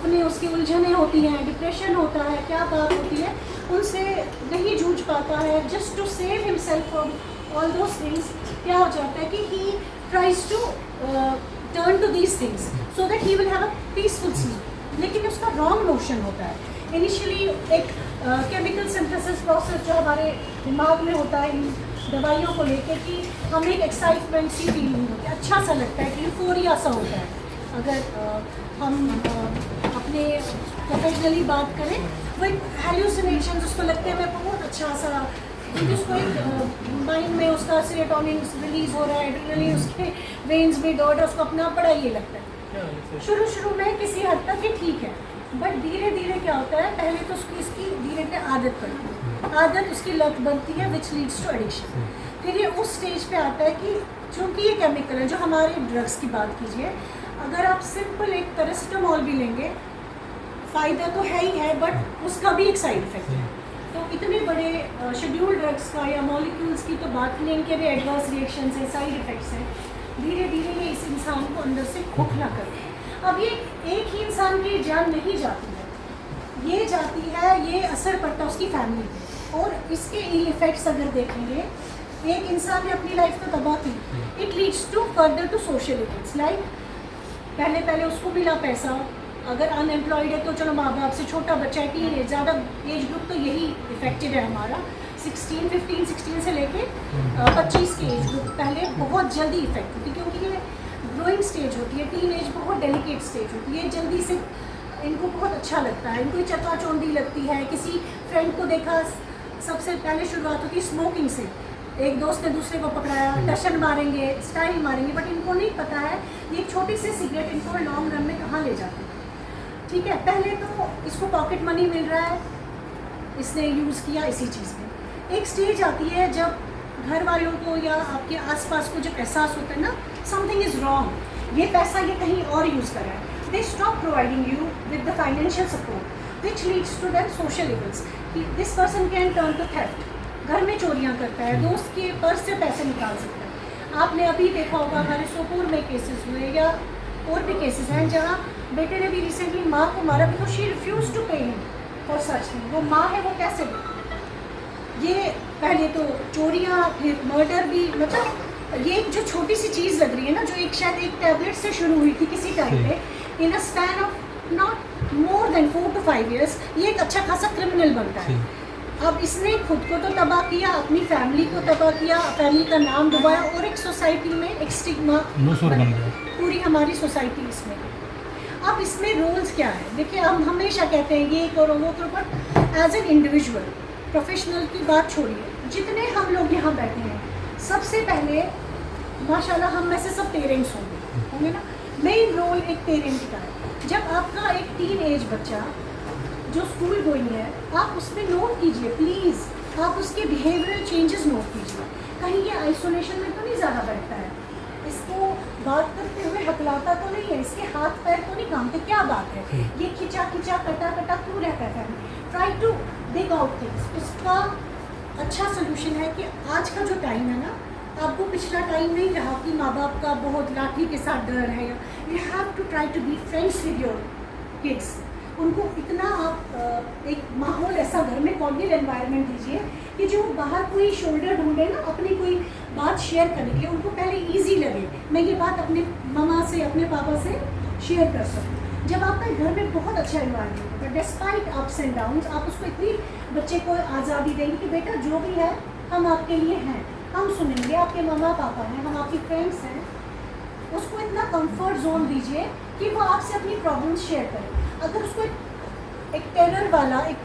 अपने उसकी उलझने होती हैं, डिप्रेशन होता है, क्या बात होती है, उनसे नहीं जूझ पाता है, just to save himself from all those things, क्या हो जाता है कि he tries to turn to these things so that he will have a peaceful sleep. लेकिन उसका रॉन्ग नोशन होता है। इनिशियली एक केमिकल सिंथेसिस प्रोसेस जो हमारे दिमाग में होता है इन दवाइयों को लेकर कि हमें एक एक्साइटमेंट सी फीलिंग होती है, अच्छा सा लगता है कि यूफोरिया सा होता है। अगर हम अपने प्रोफेशनली बात करें, वो एक हेल्यूसिनेशन उसको लगते हैं मैं बहुत अच्छा सा, क्योंकि उसको एक माइंड में उसका सेरोटोनिन रिलीज हो रहा है, एड्रेनलिन उसके वेन्स में दौड़ रहा है, उसको अपना बड़ा ये लगता है। शुरू में किसी हद तक ये ठीक है, बट धीरे धीरे क्या होता है, पहले तो उसकी इसकी धीरे धीरे आदत पड़ती है, आदत उसकी लत बनती है विच लीड्स टू एडिक्शन। फिर ये उस स्टेज पे आता है कि चूँकि ये केमिकल है, जो हमारे ड्रग्स की बात कीजिए, अगर आप सिंपल एक पैरासिटामोल भी लेंगे, फ़ायदा तो है ही है, बट उसका भी एक साइड इफ़ेक्ट है। तो इतने बड़े शेड्यूल ड्रग्स का या मॉलिक्यूल्स की तो बात नहीं, इनके भी एडवर्स रिएक्शंस हैं, साइड इफ़ेक्ट्स हैं। धीरे धीरे ये इस इंसान को अंदर से खोखला करते हैं। अब ये एक ही इंसान की जान नहीं जाती है, ये जाती है, ये असर पड़ता है उसकी फैमिली पे, और इसके इफेक्ट्स अगर देखेंगे, एक इंसान ने अपनी लाइफ को तबाह की, it leads to further to social events. Like पहले उसको मिला पैसा, अगर अनएम्प्लॉयड है तो चलो माँ बाप से, छोटा बच्चा है, टीन एज, ज़्यादा एज ग्रुप तो यही इफेक्टेड है हमारा, 15-16 से लेके 25 के एज ग्रुप पहले बहुत जल्दी इफेक्ट होती है, क्योंकि ये ग्रोइंग स्टेज होती है, टीन एज बहुत डेलिकेट स्टेज होती है, जल्दी से इनको बहुत अच्छा लगता है, इनको चकाचौंधी लगती है। किसी फ्रेंड को देखा, सबसे पहले शुरुआत होती है स्मोकिंग से, एक दोस्त ने दूसरे को पकड़ाया, टशन मारेंगे, स्टाइल मारेंगे, बट इनको नहीं पता है ये एक छोटी सी सिगरेट इनको लॉन्ग रन में कहाँ ले जाती है। ठीक है, पहले तो इसको पॉकेट मनी मिल रहा है, इसने यूज़ किया इसी चीज़ में। एक स्टेज आती है जब घर वालों को या आपके आसपास को जब एहसास होता है ना, समथिंग इज़ रॉन्ग, ये पैसा ये कहीं और यूज़ कर रहा है, they stop providing you with the financial support which leads to then social events. This person can turn to theft, घर में चोरियाँ करता है, दोस्त के पर्स से पैसे निकाल सकता है। आपने अभी देखा होगा हमारे सोपोर में केसेस हुए, या और भी केसेस हैं जहाँ बेटे ने भी रिसेंटली माँ को मारा because she refuse to pay him for such thing. वो माँ है, वो कैसे दे? ये पहले तो चोरियाँ, फिर मर्डर भी, मतलब ये जो छोटी सी चीज़ लग रही है ना, जो एक शायद एक टैबलेट से शुरू हुई थी किसी टाइम पे, in a span of not more than 4 to 5 years, ये एक अच्छा खासा क्रिमिनल बनता है। अब इसने खुद को तो तबाह किया, अपनी फैमिली को तबाह किया, फैमिली का नाम डुबाया, और एक सोसाइटी में एक स्टिग्मा पूरी हमारी सोसाइटी इसमें। अब इसमें रोल्स क्या है? देखिए, हम हमेशा कहते हैं ये करो वो करो, but as an individual, professional की बात छोड़िए, जितने हम लोग यहाँ बैठे हैं, सबसे पहले माशाल्लाह हम में से सब पेरेंट्स होंगे ना। मेन रोल एक पेरेंट का है। जब आपका एक टीन एज बच्चा जो स्कूल गोइंग है, आप उसमें नोट कीजिए प्लीज़, आप उसके बिहेवियरल चेंजेस नोट कीजिए। कहीं ये आइसोलेशन में तो नहीं ज़्यादा बैठता है, इसको बात करते हुए हकलाता तो नहीं है, इसके हाथ पैर तो नहीं कामते, क्या बात है, ये खिंचा खिंचा कटा कटा क्यों रहता है family? Try to dig out things. उसका अच्छा सोल्यूशन है कि आज का जो टाइम है ना, आपको पिछला टाइम नहीं रहा कि माँ बाप का बहुत लाठी के साथ डर है, you have to try to be friends with your kids. उनको इतना आप एक माहौल ऐसा घर में कॉर्डियल एनवायरनमेंट दीजिए कि जो बाहर कोई शोल्डर ढूंढे ना अपनी कोई बात शेयर करने के लिए, उनको पहले इजी लगे, मैं ये बात अपने मम्मा से, अपने पापा से शेयर कर सकूँ। जब आपका घर में बहुत अच्छा एनवायरनमेंट होगा, डिस्पाइट अप्स एंड डाउन्स, आप उसको इतनी बच्चे को आज़ादी देंगे कि बेटा जो भी है हम आपके लिए हैं, हम सुनेंगे, आपके मम्मा पापा हैं, हम आपकी फ्रेंड्स हैं। उसको इतना कंफर्ट जोन दीजिए कि वो आपसे अपनी प्रॉब्लम्स शेयर करे। अगर उसको एक टेरर वाला, एक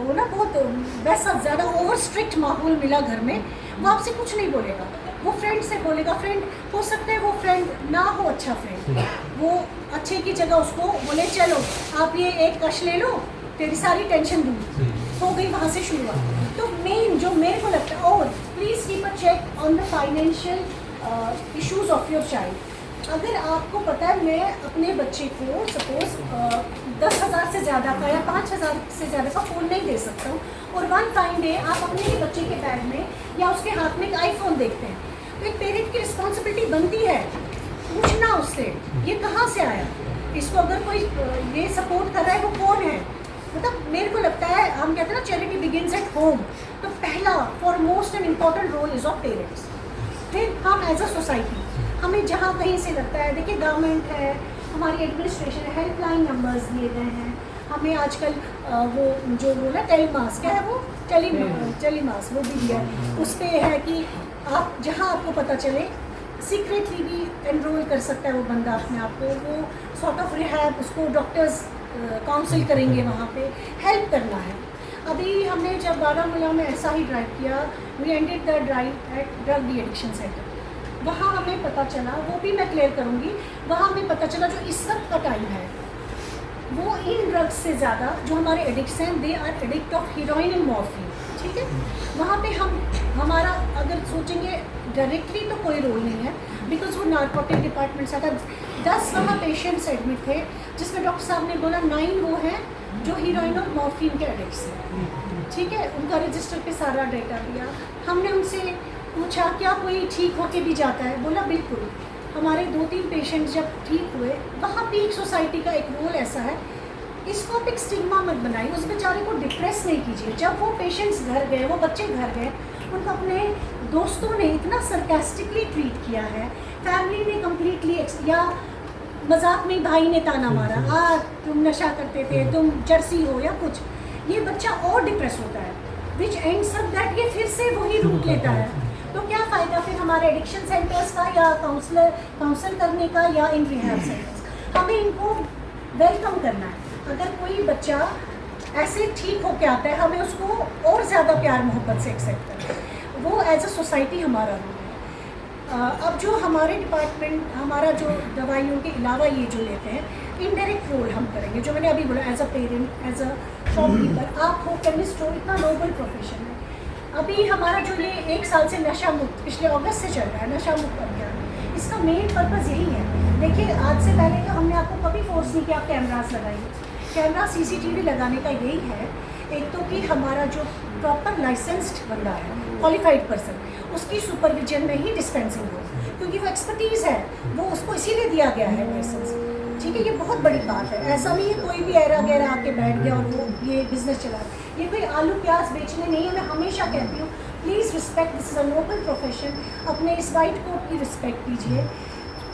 वो ना बहुत वैसा ज़्यादा ओवर स्ट्रिक्ट माहौल मिला घर में, वो आपसे कुछ नहीं बोलेगा, वो फ्रेंड से बोलेगा। फ्रेंड हो सकता है वो फ्रेंड ना हो अच्छा फ्रेंड, वो अच्छे की जगह उसको बोले चलो आप ये एक कश ले लो, तेरी सारी टेंशन दूर हो गई, वहाँ से शुरुआत। तो मेन जो मेरे को लगता है, और please keep a check on the financial issues of your child. अगर आपको पता है मैं अपने बच्चे को सपोज 10,000 से ज़्यादा का या 5,000 से ज़्यादा का फ़ोन नहीं दे सकता हूँ, और वन फाइन डे आप अपने ही बच्चे के बैग में या उसके हाथ में एक आईफोन देखते हैं, तो एक पेरेंट की रिस्पॉन्सिबिलिटी बनती है पूछना उससे ये कहाँ से आया। इसको अगर कोई ये सपोर्ट कर रहा है चाहे वो कौन है। मतलब मेरे को लगता है, हम कहते हैं ना चैरिटी बिगिंस एट होम, तो पहला foremost and important role is of parents. फिर हम एज अ सोसाइटी, हमें जहाँ कहीं से लगता है, देखिए गवर्नमेंट है, हमारी एडमिनिस्ट्रेशन है, हेल्पलाइन नंबर्स दिए गए हैं हमें आजकल, वो जो बोला टेलीमास, क्या है वो टेलीमास वो भी दिया है। उस पर है कि आप जहाँ आपको पता चले सीक्रेटली भी एनरोल कर सकता है वो बंदा अपने आप को, वो सॉर्ट ऑफ रिहैब, उसको डॉक्टर्स काउंसिल करेंगे, वहाँ पे हेल्प करना है। अभी हमने जब बारामूला में ऐसा ही ड्राइव किया, we ended the drive at drug de addiction centre. वहाँ हमें पता चला, वो भी मैं क्लियर करूँगी, वहाँ हमें पता चला जो इस वक्त का टाइम है वो इन ड्रग्स से ज़्यादा जो हमारे एडिक्ट्स हैं, they are addict of heroin and morphine. ठीक है, वहाँ पे हमारा अगर सोचेंगे डायरेक्टली तो कोई रोल नहीं है, बिकॉज वो नारकोटिक डिपार्टमेंट से था। 10 वहाँ पेशेंट्स एडमिट थे, जिसमें डॉक्टर साहब ने बोला 9 वो हैं जो हीरोइन और मॉर्फिन के एडिक्ट्स हैं। ठीक है, उनका रजिस्टर पे सारा डेटा दिया। हमने उनसे पूछा क्या कोई ठीक होके भी जाता है, बोला बिल्कुल। हमारे 2-3 पेशेंट्स जब ठीक हुए, वहाँ भी एक सोसाइटी का एक रोल ऐसा है, इसको आप एक स्टिग्मा मत बनाइए, उस बेचारे को डिप्रेस नहीं कीजिए। जब वो पेशेंट्स घर गए, वो बच्चे घर गए, उनको अपने दोस्तों ने इतना सरकास्टिकली ट्रीट किया है, फैमिली ने कम्प्लीटली, या मजाक में भाई ने ताना मारा, तुम नशा करते थे, तुम चरसी हो या कुछ, ये बच्चा और डिप्रेस होता है, विच एंड्स अप दैट ये फिर से वही रूट लेता है। तो क्या फ़ायदा फिर हमारे एडिक्शन सेंटर्स का, या काउंसल करने का, या इन रिहैब सेंटर्स। हमें इनको वेलकम करना है। अगर कोई बच्चा ऐसे ठीक होके आता है, हमें उसको और ज़्यादा प्यार मोहब्बत से एक्सेप्ट करना है, वो एज अ सोसाइटी हमारा रोल है। अब जो हमारे डिपार्टमेंट, हमारा जो दवाइयों के अलावा ये जो लेते हैं, इनडायरेक्ट रोल हम करेंगे, जो मैंने अभी बोला, as a parent, as a shopkeeper, आप हो, केमिस्ट हो, इतना नोबल प्रोफेशन है। अभी हमारा जो ये 1 साल से नशा मुक्त, पिछले अगस्त से चल रहा है नशा मुक्त अभियान, इसका मेन पर्पज़ यही है। देखिए, आज से पहले तो हमने आपको कभी फोर्स नहीं किया आप कैमरास लगाइए। कैमरा CCTV लगाने का यही है, एक तो कि हमारा जो प्रॉपर लाइसेंस्ड बंदा है, क्वालिफाइड पर्सन, उसकी सुपरविजन में ही डिस्पेंसिंग हो, क्योंकि वो एक्सपर्टीज़ है, वो उसको इसीलिए दिया गया है लाइसेंस। ठीक है, ये बहुत बड़ी बात है। ऐसा नहीं है कोई भी ऐरा गैरा आके बैठ गया और वो ये बिज़नेस चला। ये कोई आलू प्याज बेचने नहीं है। मैं हमेशा कहती हूँ, please respect, this is a noble profession. अपने इस वाइट कोट की रिस्पेक्ट कीजिए।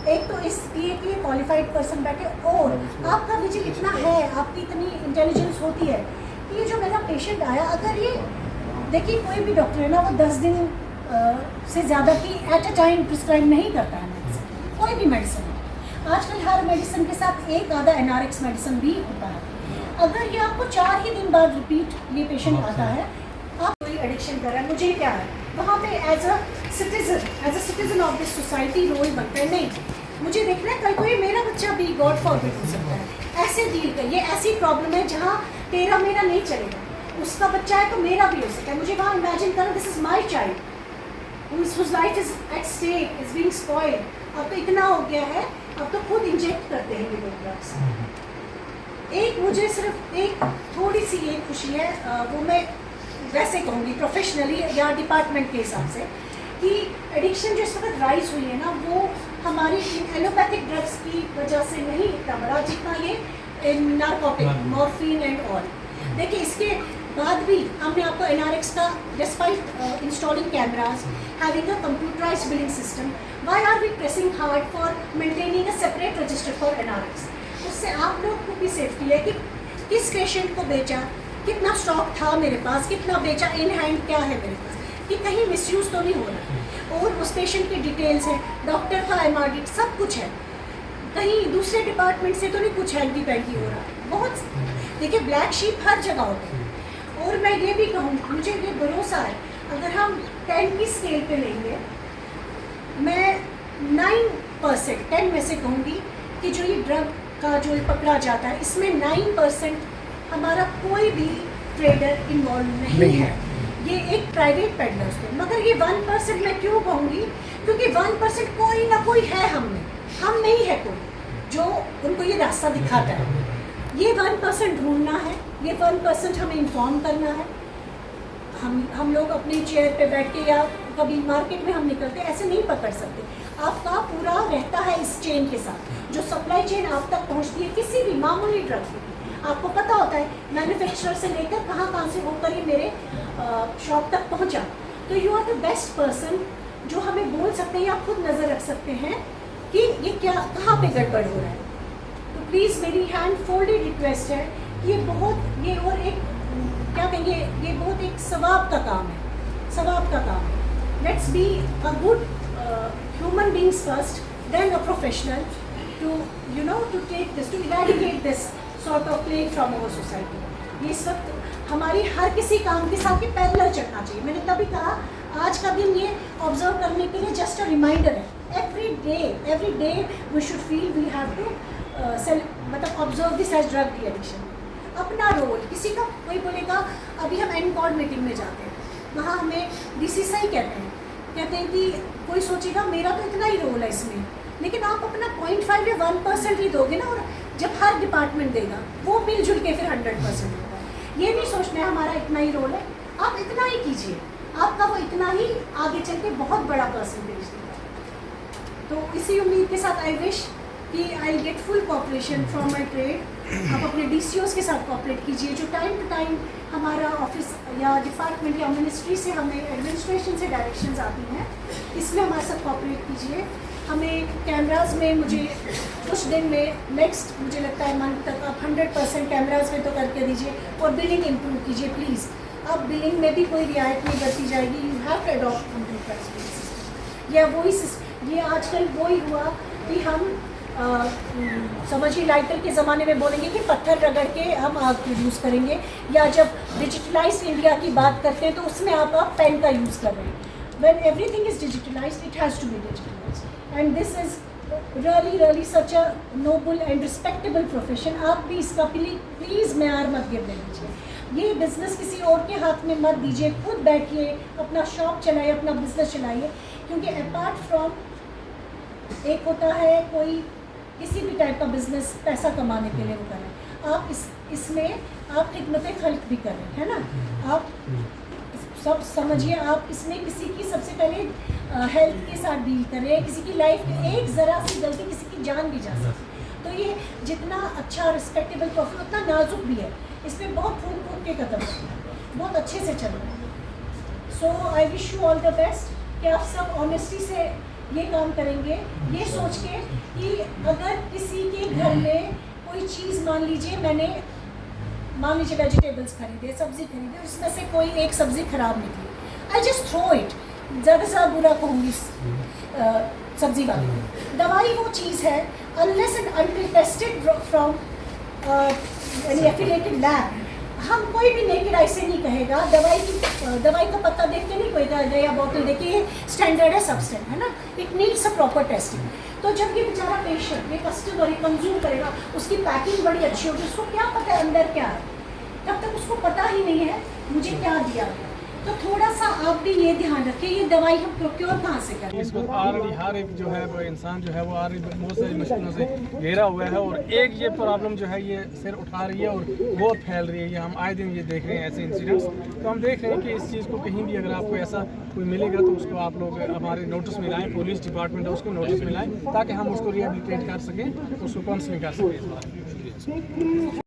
एक तो इसलिए कि क्वालिफाइड पर्सन बैठे, और आपका विजन इतना है, आपकी इतनी इंटेलिजेंस होती है कि ये जो मेरा पेशेंट आया, अगर ये देखिए कोई भी डॉक्टर है ना, वो 10 दिन से ज़्यादा की एट अ टाइम प्रिस्क्राइब नहीं करता है मेडिसिन, कोई भी मेडिसिन। आजकल हर मेडिसिन के साथ एक आधा NRX मेडिसिन भी होता है। अगर ये आपको 4 ही दिन बाद रिपीट ये पेशेंट आता है, आप कोई एडिक्शन कर रहा है, मुझे क्या है, वहाँ पे as a citizen of this society role बनता है। नहीं, मुझे देखना है कल को ये मेरा बच्चा भी गॉड फॉरबिड हो सकता है। ऐसे डील कर, ये ऐसी प्रॉब्लम है जहाँ तेरा मेरा नहीं चलेगा, उसका बच्चा है तो मेरा भी हो सकता है। मुझे वहाँ इमेजिन करो, this is my child whose life is at stake, is being spoiled। अब तो इतना हो गया है, अब तो खुद इंजेक्ट करते हैं ये लोग ड्रग्स। एक मुझे सिर्फ एक थोड़ी सी ये खुशी है, वो मैं वैसे कहूँगी प्रोफेशनली या डिपार्टमेंट के हिसाब से, कि एडिक्शन जो इस वक्त राइज हुई है ना, वो हमारी एलोपैथिक ड्रग्स की वजह से नहीं इतना बड़ा जितना ये नारकोटिक, मॉर्फिन एंड ऑल। देखिए, इसके बाद भी हमने आपको NRX का, despite installing cameras, having a computerised billing system, why are we pressing hard for maintaining a separate register for NRX। उससे आप लोग को भी सेफ्टी है कि किस पेशेंट को बेचा, कितना स्टॉक था मेरे पास, कितना बेचा, इन हैंड क्या है मेरे पास, कि कहीं मिसयूज़ तो नहीं हो रहा, और उस पेशेंट की डिटेल्स हैं, डॉक्टर का MRD सब कुछ है, कहीं दूसरे डिपार्टमेंट से तो नहीं कुछ हैंकी पैंकी हो रहा है। बहुत देखिए, ब्लैक शीप हर जगह होते हैं। और मैं ये भी कहूँगी, मुझे ये भरोसा है, अगर हम 10 की स्केल पे लेंगे, मैं 9% 10 में से कहूँगी कि जो ये ड्रग का जो पकड़ा जाता है, इसमें 9% हमारा कोई भी ट्रेडर इन्वॉल्व नहीं है, ये एक प्राइवेट पेडलर्स थे। मगर ये 1% मैं क्यों कहूँगी, क्योंकि 1% कोई ना कोई है हम नहीं है कोई जो उनको ये रास्ता दिखाता है। ये 1% ढूंढना है, ये 1% हमें इन्फॉर्म करना है। हम लोग अपनी चेयर पे बैठ के या कभी मार्केट में हम निकलते ऐसे नहीं पकड़ सकते। आपका पूरा रहता है इस चेन के साथ, जो सप्लाई चेन आप तक पहुंचती है किसी भी मामूली ड्रग की, आपको पता होता है मैन्युफैक्चरर से लेकर कहाँ से होकर ये मेरे शॉप तक पहुँचा। तो you are the best person जो हमें बोल सकते हैं या खुद नज़र रख सकते हैं कि ये क्या कहाँ पे गड़बड़ हो रहा है। तो प्लीज़ मेरी हैंड फोल्डेड रिक्वेस्ट है कि ये और एक क्या कहेंगे, ये बहुत एक सवाब का काम है, सवाब का काम है। Let's be a good human beings first, then a professional to take this, to eradicate this sort of plague from our society. ये इस वक्त हमारी हर किसी काम के साथ ये पैरेलल चलना चाहिए। मैंने तभी कहा आज का दिन ये ऑब्जर्व करने के लिए जस्ट अ रिमाइंडर है। Every day we should feel we have to मतलब observe this as drug de addiction. अपना रोल, किसी का कोई बोलेगा, अभी हम एनकॉर्ड मीटिंग में जाते हैं, वहाँ हमें डीसी सही कहते हैं कि कोई सोचेगा मेरा तो इतना ही रोल है इसमें, लेकिन आप अपना 0.5 या 1% ही दोगे ना, और जब हर डिपार्टमेंट देगा वो मिलजुल के फिर 100% होगा। ये नहीं सोचना है हमारा इतना ही रोल है, आप इतना ही कीजिए, आपका वो इतना ही आगे चल के बहुत बड़ा परसेंटेज देगा। तो इसी उम्मीद के साथ आई विश कि I get full cooperation from my trade. आप अपने DCOs के साथ कोऑपरेट कीजिए, जो टाइम टू टाइम हमारा ऑफिस या डिपार्टमेंट या मिनिस्ट्री से हमें एडमिनिस्ट्रेशन से डायरेक्शंस आती हैं, इसमें हमारे साथ कोऑपरेट कीजिए। हमें कैमराज में मुझे कुछ दिन में नेक्स्ट मुझे लगता है मंथ तक आप 100% कैमराज में तो करके दीजिए, और बिलिंग इम्प्रूव कीजिए प्लीज़। अब बिलिंग में भी कोई रियायत नहीं बरती जाएगी, you have to adopt computer system. या वही ये आजकल वही हुआ कि हम समझिए लाइटर के ज़माने में बोलेंगे कि पत्थर रगड़ के हम आग प्रोड्यूस करेंगे, या जब डिजिटलाइज इंडिया की बात करते हैं तो उसमें आप पेन का यूज़ कर रहे हैं। When everything is digitalized, it has to be digitalized, and this is really such a noble and respectable profession। आप भी इसका प्लीज़ म्यार मत गिरने दीजिए, ये बिज़नेस किसी और के हाथ में मत दीजिए, खुद बैठिए, अपना शॉप चलाइए, अपना बिज़नेस चलाइए। क्योंकि अपार्ट फ्रॉम एक होता है कोई किसी भी टाइप का बिज़नेस पैसा कमाने के लिए वो करें, आप इसमें आप खिदमत खल्क भी करें, है ना। आप सब समझिए, आप इसमें किसी की सबसे पहले हेल्थ के साथ डील करें, किसी की लाइफ में एक ज़रा सी गलती किसी की जान भी जा सकती। तो ये जितना अच्छा रिस्पेक्टेबल प्रोफेशन उतना नाजुक भी है, इसमें बहुत फूक के कदम बहुत अच्छे से चल रहे हैं। So I wish you all the best कि आप सब ऑनेस्टी से ये काम करेंगे, ये सोच के कि अगर किसी के घर में कोई चीज़ मान लीजिए वेजिटेबल्स खरीदे, सब्ज़ी खरीदे, और इसमें से कोई एक सब्ज़ी ख़राब निकली, आई जस्ट थ्रो इट। ज़्यादा से ज़्यादा बुरा कहूँगी सब्ज़ी वाले को। दवाई वो चीज़ है, unless and until tested from any affiliated lab, हम कोई भी नेकेड आई से नहीं कहेगा। दवाई का पत्ता देख के नहीं कोई कहेगा, या बोतल देख के स्टैंडर्ड है, सबस्टेंट है ना, it needs a proper testing. तो जब ये बेचारा पेशेंट, ये कस्टमर कंज्यूम करेगा, उसकी पैकिंग बड़ी अच्छी होगी, उसको क्या पता है अंदर क्या है, तब तक उसको पता ही नहीं है मुझे क्या दिया गया। तो थोड़ा सा आप भी ये ध्यान रखें, ये दवाई हम प्रोक्योर कहाँ से करें। इसको ऑलरेडी हर एक जो है वो इंसान जो है वो ऑलरेडी बहुत सारी मुश्किलों से घेरा हुआ है, और एक ये प्रॉब्लम जो है ये सिर उठा रही है और बहुत फैल रही है। ये हम आए दिन ये देख रहे हैं ऐसे इंसिडेंट्स। तो हम देख रहे हैं कि इस चीज़ को कहीं भी अगर आपको ऐसा कोई मिलेगा तो उसको आप लोग हमारे नोटिस में लाएँ, पुलिस डिपार्टमेंट है उसको नोटिस में लाएँ, ताकि हम उसको रिहेबिलिटेट कर सकें, उसको काउंसलिंग कर सकें इस बारे में।